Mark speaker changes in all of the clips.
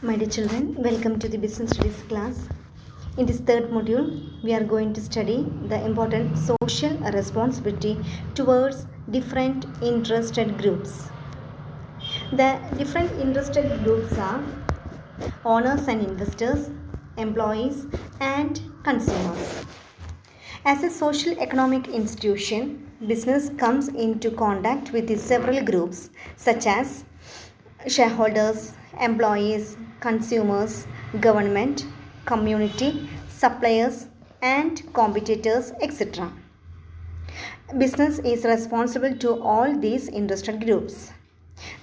Speaker 1: My dear children, welcome to the Business Studies class. In this third module, we are going to study the important social responsibility towards different interested groups. The different interested groups are owners and investors, employees, and consumers. As a social economic institution, business comes into contact with the several groups such as shareholders, employees, consumers, government, community, suppliers, and competitors, etc. Business is responsible to all these interested groups.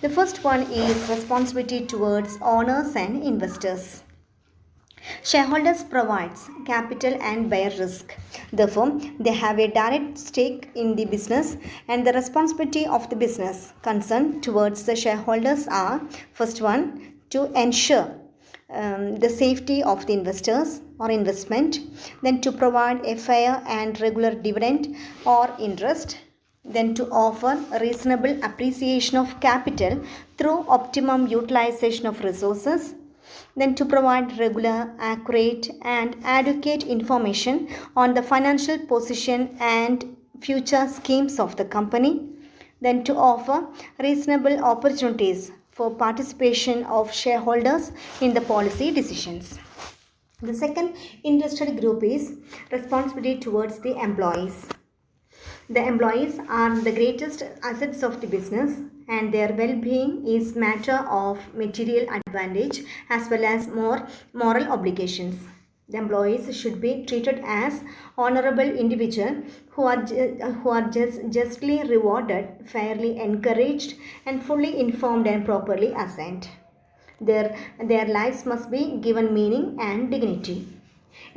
Speaker 1: The first one is responsibility towards owners and investors. Shareholders provides capital and bear risk. Therefore, they have a direct stake in the business, and the responsibility of the business concerned towards the shareholders are first one to ensure the safety of the investors or investment, then to provide a fair and regular dividend or interest, then to offer a reasonable appreciation of capital through optimum utilization of resources, then to provide regular, accurate, and adequate information on the financial position and future schemes of the company, then to offer reasonable opportunities for participation of shareholders in the policy decisions. The second interested group is responsibility towards the employees. The employees are the greatest assets of the business, and their well-being is matter of material advantage as well as more moral obligations. The employees should be treated as honorable individuals who are justly rewarded, fairly encouraged, and fully informed and properly assigned. Their lives must be given meaning and dignity.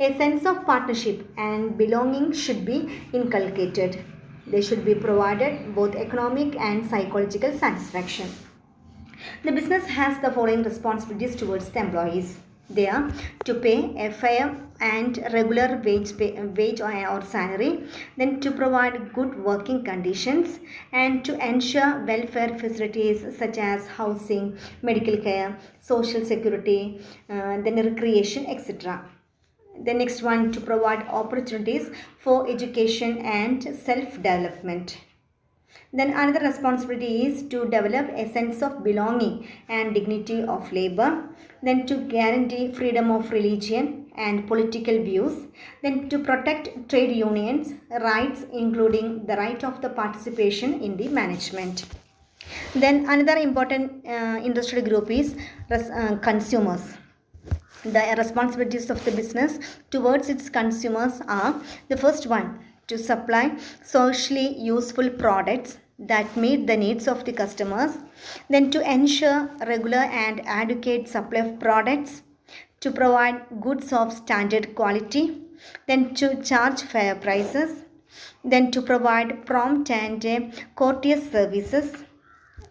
Speaker 1: A sense of partnership and belonging should be inculcated. They should be provided both economic and psychological satisfaction. The business has the following responsibilities towards the employees. They are to pay a fair and regular wage or salary, then to provide good working conditions, and to ensure welfare facilities such as housing, medical care, social security, then recreation, etc. The next one, to provide opportunities for education and self-development. Then another responsibility is to develop a sense of belonging and dignity of labor. Then to guarantee freedom of religion and political views. Then to protect trade unions' rights, including the right of the participation in the management. Then another important interested group is consumers. The responsibilities of the business towards its consumers are the first one, to supply socially useful products that meet the needs of the customers, then to ensure regular and adequate supply of products, to provide goods of standard quality, then to charge fair prices, then to provide prompt and courteous services,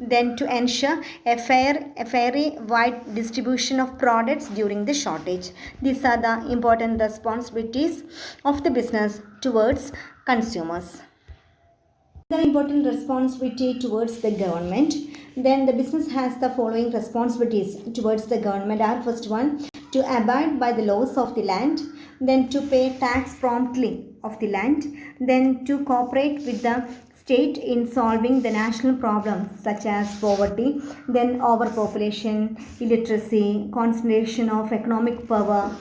Speaker 1: then to ensure a very wide distribution of products during the shortage. These are the important responsibilities of the business towards consumers. The important responsibility towards the government. Then the business has the following responsibilities towards the government are first one, to abide by the laws of the land, then to pay tax promptly of the land, then to cooperate with the state in solving the national problems such as poverty, then overpopulation, illiteracy, concentration of economic power,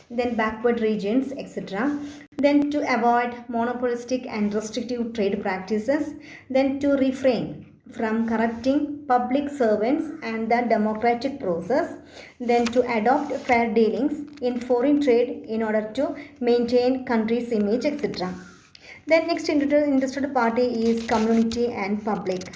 Speaker 1: then backward regions, etc. Then to avoid monopolistic and restrictive trade practices, then to refrain from corrupting public servants and the democratic process, then to adopt fair dealings in foreign trade in order to maintain country's image, etc. Then next interested party is community and public.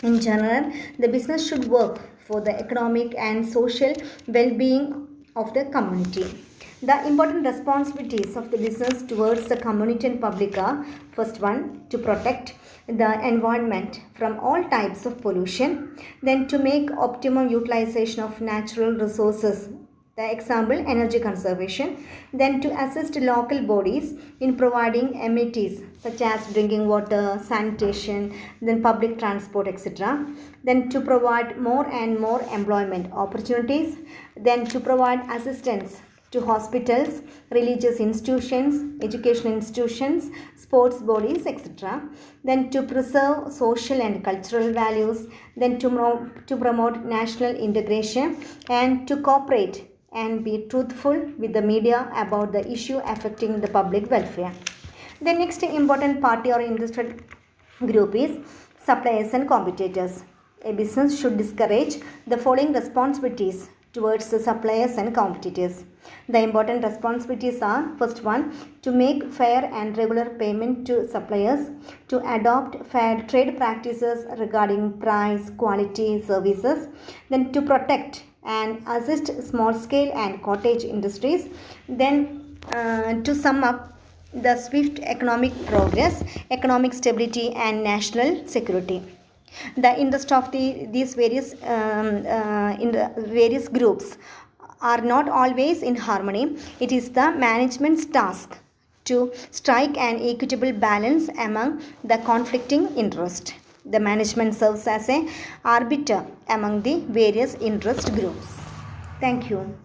Speaker 1: In general, the business should work for the economic and social well-being of the community. The important responsibilities of the business towards the community and public are first one, to protect the environment from all types of pollution, then to make optimum utilization of natural resources The example, energy conservation. Then to assist local bodies in providing amenities such as drinking water, sanitation, then public transport, etc. Then to provide more and more employment opportunities. Then to provide assistance to hospitals, religious institutions, educational institutions, sports bodies, etc. Then to preserve social and cultural values. Then to promote national integration and to cooperate and be truthful with the media about the issue affecting the public welfare. The next important party or industrial group is suppliers and competitors. A business should discourage the following responsibilities towards the suppliers and competitors. The important responsibilities are: first one, to make fair and regular payment to suppliers, to adopt fair trade practices regarding price, quality, services, then to protect and assist small scale and cottage industries, then to sum up, the swift economic progress, economic stability and national security. The interest of these various in the various groups are not always in harmony. It is the management's task to strike an equitable balance among the conflicting interests. The management serves as a arbiter among the various interest groups. Thank you.